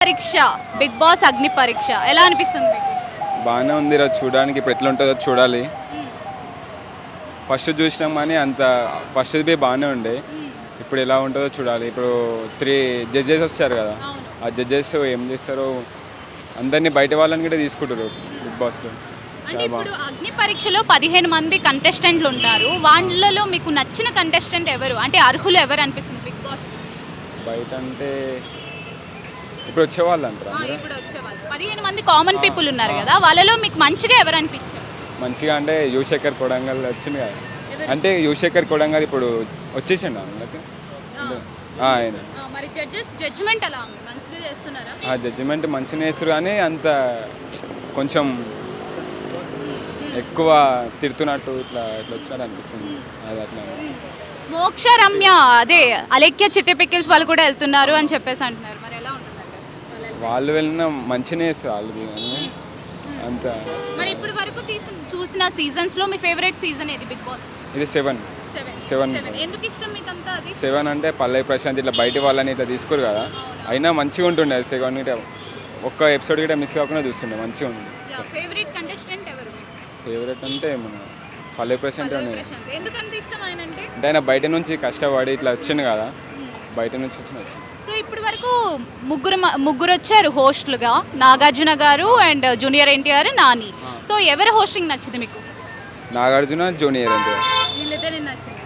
పరీక్ష big boss అగ్ని పరీక్ష ఎలా అనిపిస్తుంది మీకు? బాగానే ఉంది ఈరోజు చూడడానికి. ఇప్పుడు ఎట్లా ఉంటుందో చూడాలి. మ్మ్. ఫస్ట్ చూసినాం కానీ అంత ఫస్ట్ బి బాగానే ఉండే. మ్మ్. ఇప్పుడు ఎలా ఉంటుందో చూడాలి. ఇప్పుడు 3 జడ్జెస్ వచ్చారు కదా, అవును. ఆ జడ్జెస్ ఏం చేస్తారో అందరినీ బయట వాళ్ళని కూడా తీసుకుంటారు బిగ్ బాస్లో. అంటే చాలా ఇప్పుడు బాగుంది. అగ్ని పరీక్షలో 15 మంది కంటెస్టెంట్లు ఉంటారు. వాళ్ళలో మీకు నచ్చిన కంటెస్టెంట్ ఎవరు? అంటే అర్హులు ఎవరు అనిపిస్తుంది బిగ్ బాస్? బయట అంటే ఇప్పుడు వచ్చేవాళ్ళు అంటారా మీరు? ఇప్పుడు వచ్చేవాళ్ళు 15 మంది కామన్ పీపుల్ ఉన్నారు కదా, వాళ్ళలో మీకు మంచిగా ఎవరు అనిపించారు? మంచిగా అంటే యువశేఖర్ కొడంగల్ వచ్చింది కదా. ఎవరు? అంటే యువశేఖర్ కొడంగల్ ఇప్పుడు వచ్చేసిండు అందులోకి. ఆయన మరి జడ్జ్మెంట్ ఎలా ఉంది? మంచిగా చేస్తున్నారా? ఆ జడ్జిమెంట్ మంచిగా వేస్తారు కానీ అంత కొంచెం ఎక్కువ తిడుతున్నట్టు ఇట్లా ఇట్లా వచ్చినట్టు అనిపిస్తుంది. అది అట్లా మోక్ష రమ్య అదే అలేఖ్య చిట్టి పికిల్స్ వాళ్ళు కూడా వెళ్తున్నారు అని చెప్పేసి అంటున్నారు. మరి ఎలా ఉంటుందంటే వాళ్ళు వెళ్ళిన మంచిగా వేస్తారు వాళ్ళది కానీ అంత. మరి ఇప్పటి వరకు చూసిన సీజన్స్ లో మీ ఫేవరెట్ సీజన్ ఏది బిగ్ బాస్? ఇది 7. 7 ఎందుకు ఇష్టం మీకు అంతా అది? 7 అంటే పల్లవి ప్రశాంత్ ఇట్లా బయట వాళ్ళని ఇట్లా తీసుకోరు కదా, అయినా మంచిగా ఉంటుండే. 7 ఇట్లా ఒక్క ఎపిసోడ్ కూడా మిస్ కాకుండా చూస్తుండే, మంచిగా ఉంటుంది. ఫేవరెట్ కంటెస్టెంట్ ఎవరు మీకు? ఫేవరెట్ అంటే మన పల్లవి ప్రశాంత్ పల్లవి ఉండే. ప్రశాంత్. ఎందుకంత ఇష్టం ఆయన అంటే? అంటే ఆయన బయట నుంచి కష్టపడి ఇట్లా వచ్చిండు కదా, బయట నుంచి వచ్చింది. సో ఇప్పటి వరకు ముగ్గురు వచ్చారు హోస్ట్లుగా, నాగార్జున గారు and junior NTR, Nani. So ఎవరి హోస్టింగ్ నచ్చింది మీకు? నాగార్జున, జూనియర్ అంటే వీళ్ళిద్దరే నచ్చింది.